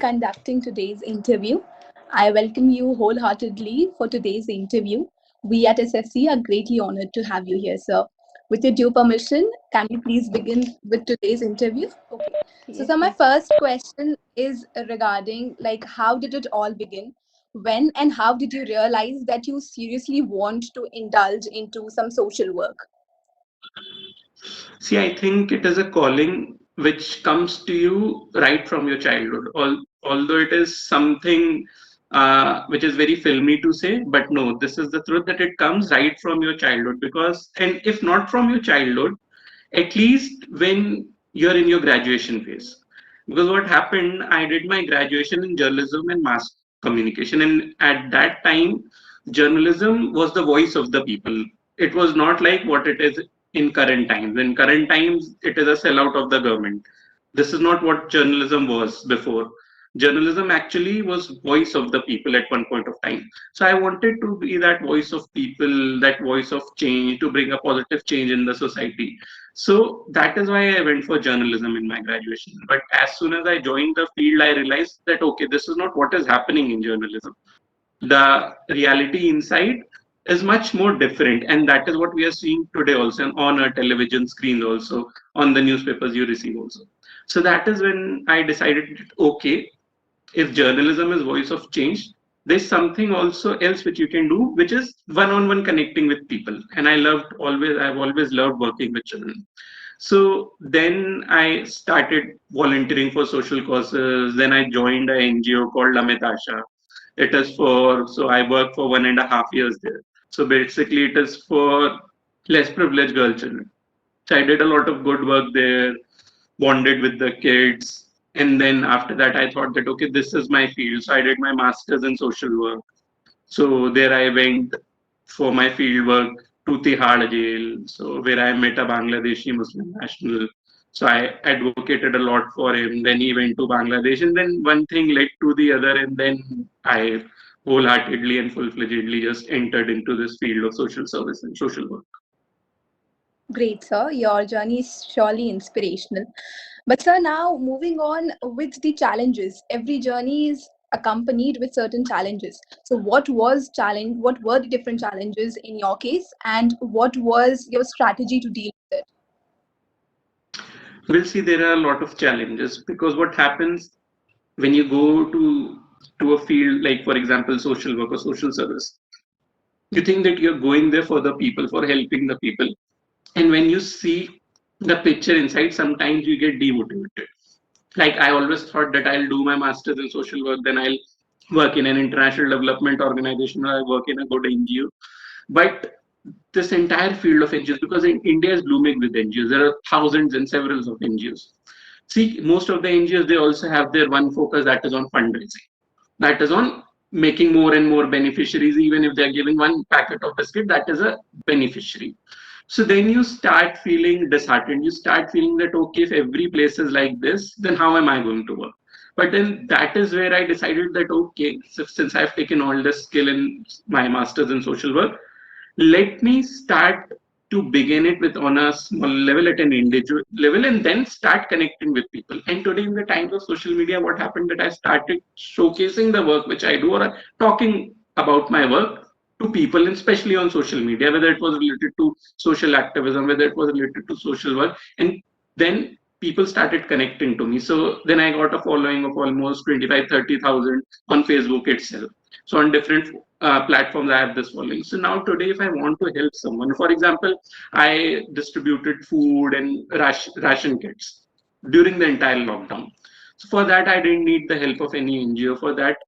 conducting today's interview. I welcome you wholeheartedly for today's interview. We at SSC are greatly honored to have you here, sir. With your due permission, can we please begin with today's interview? Okay. Yes, My yes. first question is regarding like how did it all begin? When and how did you realize that you seriously want to indulge into some social work? See, I think it is a calling which comes to you right from your childhood. Although it is something which is very filmy to say, but no, this is the truth that it comes right from your childhood. Because, and if not from your childhood, at least when you're in your graduation phase. Because what happened, I did my graduation in journalism and mass communication, and at that time, journalism was the voice of the people. It was not like what it is in current times. In current times, it is a sellout of the government. This is not what journalism was before. Journalism actually was voice of the people at one point of time. So I wanted to be that voice of people, that voice of change, to bring a positive change in the society. So that is why I went for journalism in my graduation. But as soon as I joined the field, I realized that okay, this is not what is happening in journalism. The reality inside is much more different, and that is what we are seeing today also on our television screens, also on the newspapers you receive also. So that is when I decided, okay, if journalism is voice of change, there's something also else which you can do, which is one-on-one connecting with people. And I've always loved working with children. So then I started volunteering for social causes. Then I joined an NGO called Amit Asha. It is for, so I worked for 1.5 years there. So basically it is for less privileged girl children. So I did a lot of good work there, bonded with the kids. And then after that, I thought that, okay, this is my field. So I did my master's in social work. So there I went for my field work to Tihad jail. So where I met a Bangladeshi Muslim national. So I advocated a lot for him. Then he went to Bangladesh, and then one thing led to the other, and then I wholeheartedly and full-fledgedly just entered into this field of social service and social work. Great, sir. Your journey is surely inspirational. But, sir, now moving on with the challenges. Every journey is accompanied with certain challenges. So, what were the different challenges in your case, and what was your strategy to deal with it? We'll see there are a lot of challenges because what happens when you go to a field like, for example, social work or social service, you think that you're going there for the people, for helping the people. And when you see the picture inside, sometimes you get demotivated. Like I always thought that I'll do my master's in social work, then I'll work in an international development organization, or I work in a good NGO. But this entire field of NGOs, because in India is blooming with NGOs, there are thousands and several of NGOs. See, most of the NGOs, they also have their one focus, that is on fundraising, that is on making more and more beneficiaries. Even if they're giving one packet of biscuit, that is a beneficiary. So then you start feeling disheartened. You start feeling that, okay, if every place is like this, then how am I going to work? But then that is where I decided that, okay, so since I've taken all this skill in my master's in social work, let me start to begin it with on a small level, at an individual level, and then start connecting with people. And today in the times of social media, what happened that I started showcasing the work which I do, or talking about my work to people, and especially on social media, whether it was related to social activism, whether it was related to social work. And then people started connecting to me. So then I got a following of almost 25-30,000 on Facebook itself. So on different platforms, I have this following. So now today, if I want to help someone, for example, I distributed food and ration kits during the entire lockdown. So for that, I didn't need the help of any NGO. For that,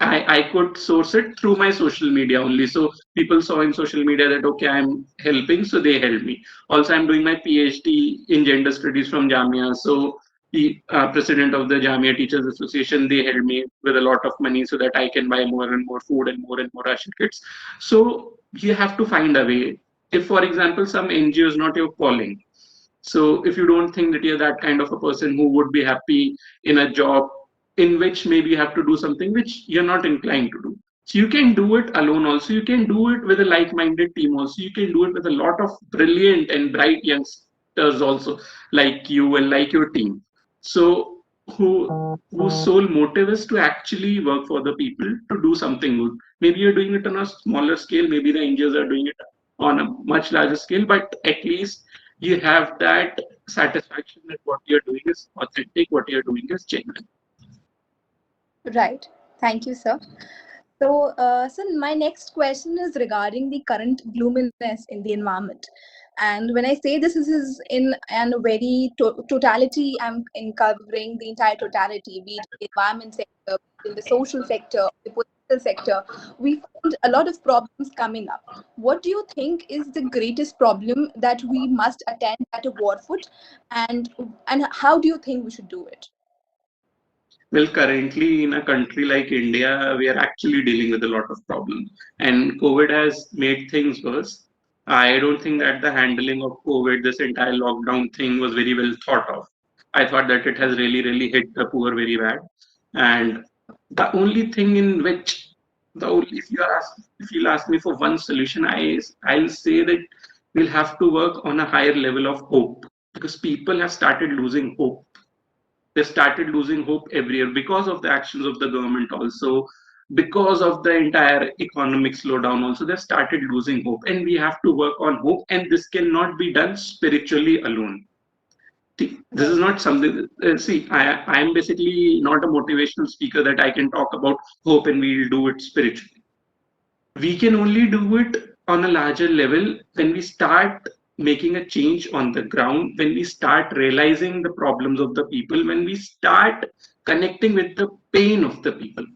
I could source it through my social media only. So people saw in social media that, okay, I'm helping, so they helped me. Also, I'm doing my PhD in gender studies from Jamia. So the president of the Jamia Teachers Association, they helped me with a lot of money so that I can buy more and more food and more ration kits. So you have to find a way. If, for example, some NGO is not your calling, so if you don't think that you're that kind of a person who would be happy in a job in which maybe you have to do something which you're not inclined to do. So you can do it alone also. You can do it with a like-minded team also. You can do it with a lot of brilliant and bright youngsters also, like you and like your team. So whose sole motive is to actually work for the people to do something good. Maybe you're doing it on a smaller scale, maybe the NGOs are doing it on a much larger scale, but at least you have that satisfaction that what you're doing is authentic, what you're doing is genuine. Right. Thank you, sir. So my next question is regarding the current gloominess in the environment. And when I say this is in a very totality, I'm in covering the entire totality, be it the environment sector, be it in the social sector, the political sector. We find a lot of problems coming up. What do you think is the greatest problem that we must attend at a war foot, and how do you think we should do it? Well, currently in a country like India, we are actually dealing with a lot of problems, and COVID has made things worse. I don't think that the handling of COVID, this entire lockdown thing, was very well thought of. I thought that it has really, really hit the poor very bad. And the only thing in which the only if you'll ask me for one solution, I'll say that we'll have to work on a higher level of hope because people have started losing hope. They started losing hope every year because of the actions of the government also, because of the entire economic slowdown also. They started losing hope, and we have to work on hope, and this cannot be done spiritually alone. This is Right. not something, see, I'm basically not a motivational speaker that I can talk about hope and we'll do it spiritually. We can only do it on a larger level when we start making a change on the ground, when we start realizing the problems of the people, when we start connecting with the pain of the people.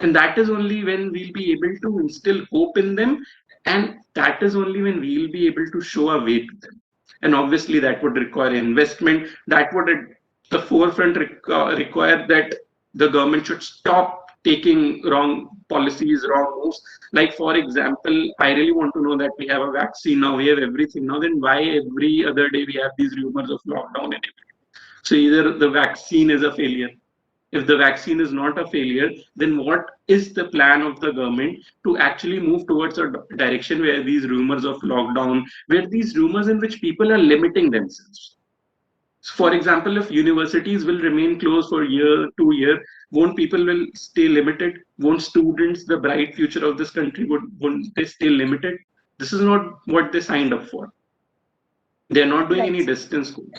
And that is only when we'll be able to instill hope in them. And that is only when we'll be able to show a way to them. And obviously, that would require investment. That would, at the forefront, require that the government should stop taking wrong policies, wrong moves. Like, for example, I really want to know that we have a vaccine now, we have everything now, then why every other day we have these rumors of lockdown and everything? So either the vaccine is a failure. If the vaccine is not a failure, then what is the plan of the government to actually move towards a direction where these rumors of lockdown, where these rumors in which people are limiting themselves? So for example, if universities will remain closed for a year, 2 year, won't people will stay limited? Won't students, the bright future of this country, won't they stay limited? This is not what they signed up for. They're not doing any Right. distance schooling.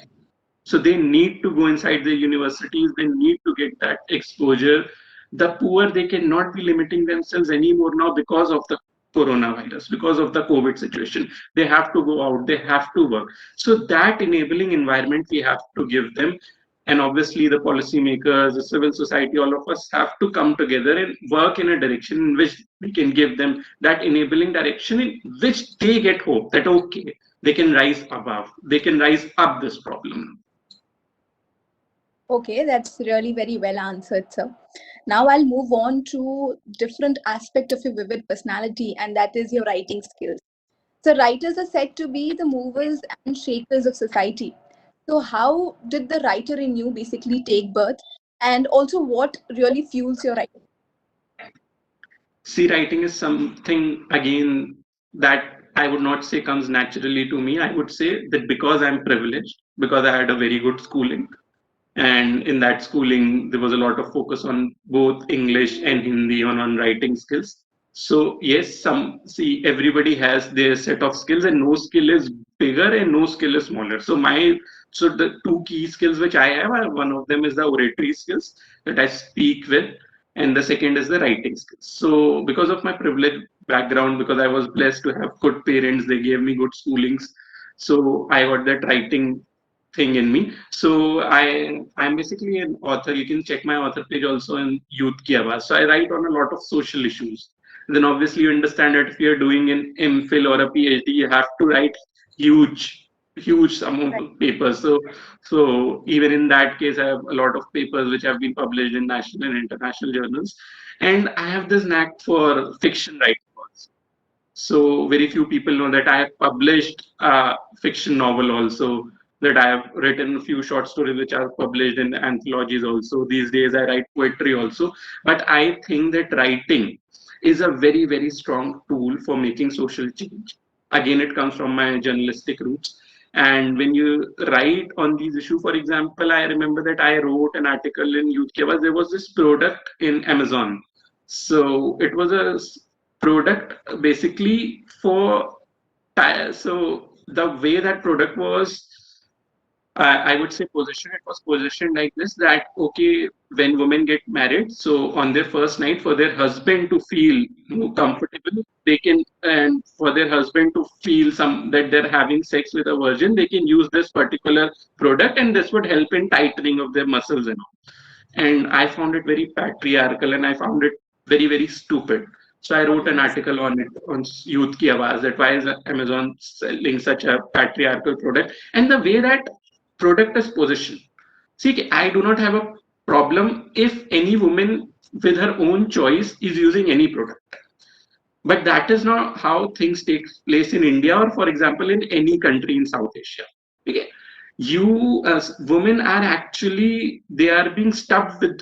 So they need to go inside the universities, they need to get that exposure. The poor, they cannot be limiting themselves anymore now because of the coronavirus, because of the COVID situation. They have to go out, they have to work. So that enabling environment we have to give them. And obviously the policymakers, the civil society, all of us have to come together and work in a direction in which we can give them that enabling direction in which they get hope that okay, they can rise above, they can rise up this problem. Okay, that's really very well answered, sir. Now I'll move on to different aspect of your vivid personality, and that is your writing skills. So writers are said to be the movers and shakers of society. So how did the writer in you basically take birth? And also what really fuels your writing? See, writing is something again that I would not say comes naturally to me. I would say that because I'm privileged, because I had a very good schooling, and in that schooling there was a lot of focus on both English and Hindi on writing skills. So yes, some see everybody has their set of skills, and no skill is bigger and no skill is smaller. So the two key skills which I have are one of them is the oratory skills that I speak with, and the second is the writing skills. So because of my privileged background, because I was blessed to have good parents, they gave me good schoolings. So I got that writing thing in me. So I'm basically an author. You can check my author page also in Youth Ki Awaaz. So I write on a lot of social issues. Then obviously you understand that if you're doing an MPhil or a PhD, you have to write huge sum Right. of papers. So even in that case, I have a lot of papers which have been published in national and international journals. And I have this knack for fiction writing also. So very few people know that I have published a fiction novel also, that I have written a few short stories which are published in anthologies also. These days I write poetry also. But I think that writing is a very, very strong tool for making social change. Again, it comes from my journalistic roots. And when you write on these issues, for example, I remember that I wrote an article in Youth Kevas. There was this product in Amazon. So it was a product basically for tires. So the way that product was, I would say position. It was positioned like this: that okay, when women get married, so on their first night, for their husband to feel more comfortable, they can, and for their husband to feel some that they're having sex with a virgin, they can use this particular product, and this would help in tightening of their muscles and all. And I found it very patriarchal, and I found it very, very stupid. So I wrote an Yes. article on it on Youth Ki Awaaz, that why is Amazon selling such a patriarchal product, and the way that product is positioned. See, I do not have a problem if any woman with her own choice is using any product. But that is not how things take place in India, or, for example, in any country in South Asia. Okay? You, as women, are actually they are being stuffed with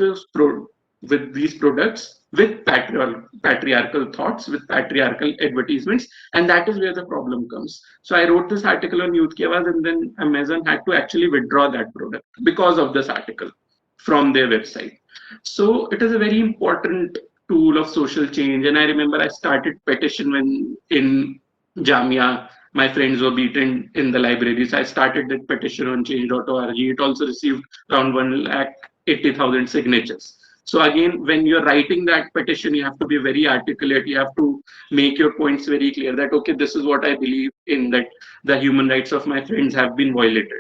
with these products with patriarchal thoughts, with patriarchal advertisements, and that is where the problem comes. So I wrote this article on Youth Kevas, and then Amazon had to actually withdraw that product because of this article from their website. So it is a very important tool of social change. And I remember I started petition when in Jamia my friends were beaten in the libraries. I started that petition on change.org. It also received around 1,80,000 signatures. So again, when you're writing that petition, you have to be very articulate. You have to make your points very clear that okay, this is what I believe in, that the human rights of my friends have been violated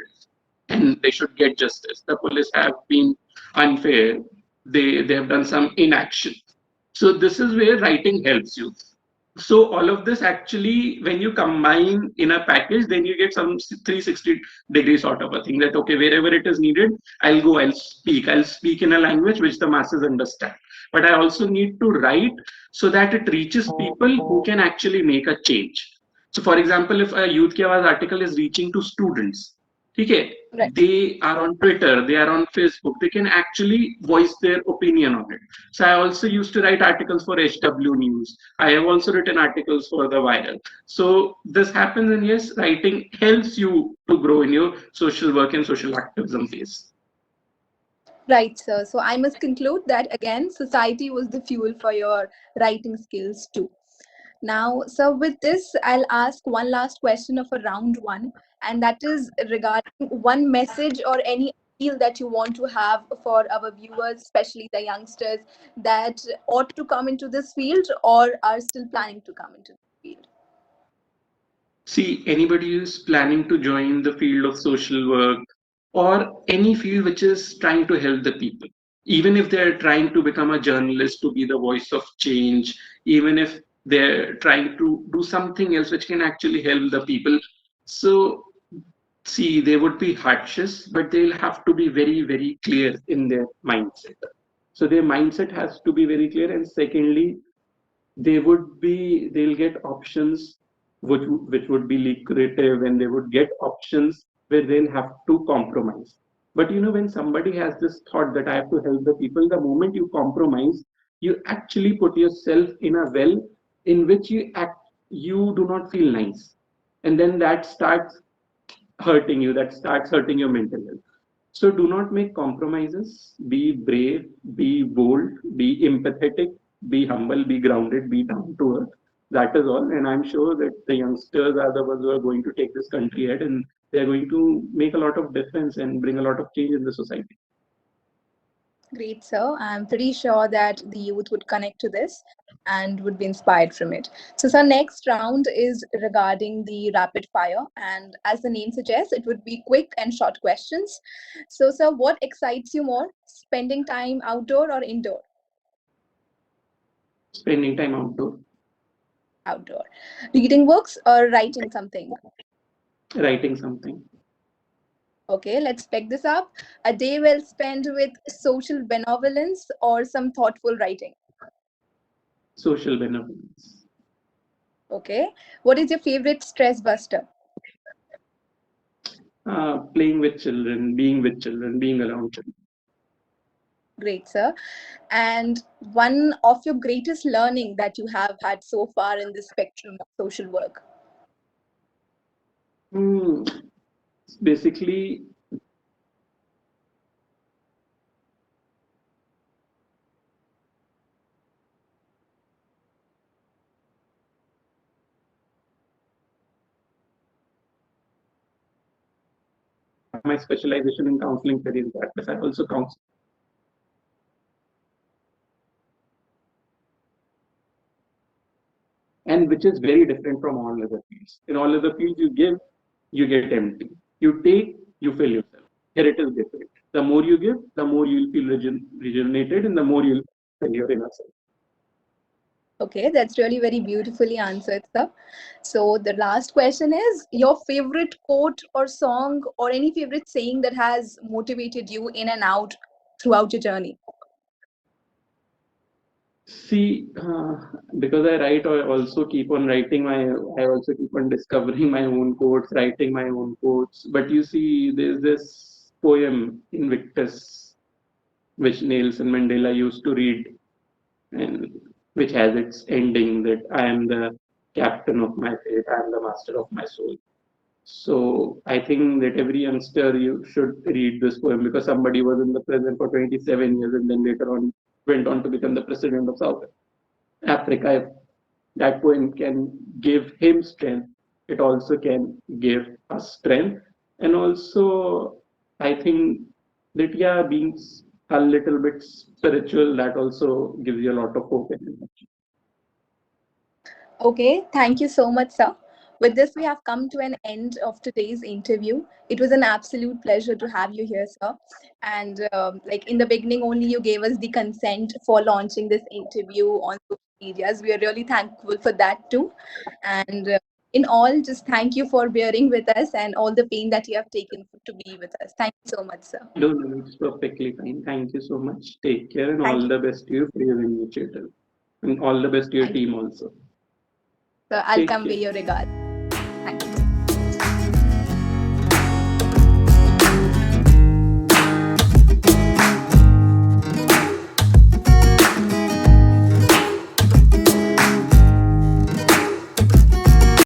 and they should get justice. The police have been unfair. They have done some inaction. So this is where writing helps you. So all of this actually, when you combine in a package, then you get some 360-degree sort of a thing, that okay, wherever it is needed, I'll go, I'll speak in a language which the masses understand. But I also need to write so that it reaches people who can actually make a change. So for example, if a Youth Ki Awaaz article is reaching to students, okay, Right. they are on Twitter, they are on Facebook, they can actually voice their opinion on it. So I also used to write articles for HW News. I have also written articles for the Viral. So this happens, and yes, writing helps you to grow in your social work and social activism phase. Right, sir. So I must conclude that again, society was the fuel for your writing skills too. Now, so with this, I'll ask one last question of a round one, and that is regarding one message or any appeal that you want to have for our viewers, especially the youngsters that ought to come into this field or are still planning to come into the field. See, anybody who's planning to join the field of social work or any field which is trying to help the people, even if they're trying to become a journalist to be the voice of change, even if they're trying to do something else which can actually help the people. So, see, they would be hardships, but they'll have to be very, very clear in their mindset. So, their mindset has to be very clear. And secondly, they'll get options which would be lucrative, and they would get options where they'll have to compromise. But when somebody has this thought that I have to help the people, the moment you compromise, you actually put yourself in a well in which you do not feel nice, and then that starts hurting you, that starts hurting your mental health. So do not make compromises. Be brave, be bold, be empathetic, be humble, be grounded, be down to earth. That is all. And I'm sure that the youngsters are the ones who are going to take this country ahead, and they are going to make a lot of difference and bring a lot of change in the society. Great, sir. I'm pretty sure that the youth would connect to this and would be inspired from it. So, sir, next round is regarding the rapid fire. And as the name suggests, it would be quick and short questions. So, sir, what excites you more, spending time outdoor or indoor? Spending time outdoor, Outdoor. Reading books or writing something? writing something, Okay, let's pick this up. A day well spent with social benevolence or some thoughtful writing? social benevolence, Okay. What is your favorite stress buster? playing with children, being around children. Great, sir. And one of your greatest learning that you have had so far in the spectrum of social work? Hmm. basically my specialization in counseling career practice. I also counsel. And which is very different from all other fields. In all other fields, you give, you get empty. You take, you fill yourself. Here it is different. The more you give, the more you'll feel regenerated, and the more you'll fill your inner self. Okay, that's really very beautifully answered, sir. So the last question is your favorite quote or song or any favorite saying that has motivated you in and out throughout your journey. See, because I write, I also keep on writing I also keep on discovering my own quotes, writing my own quotes. But you see, there's this poem Invictus, which Nelson Mandela used to read, and which has its ending that I am the captain of my fate, I am the master of my soul. So I think that every youngster you should read this poem because somebody was in the prison for 27 years and then later on went on to become the president of South Africa. If that poem can give him strength, it also can give us strength. And also, I think that, yeah, being a little bit spiritual, that also gives you a lot of hope and energy. Okay, thank you so much, sir. With this, we have come to an end of today's interview. It was an absolute pleasure to have you here, sir. And like in the beginning, only you gave us the consent for launching this interview on social medias. We are really thankful for that too. And in all, just thank you for bearing with us and all the pain that you have taken to be with us. Thank you so much, sir. No, no, it's perfectly fine. Thank you so much. Take care and Thank all you. the best to you for your initiative. And all the best to your Thank you. team also. So I'll Take convey care. your regards.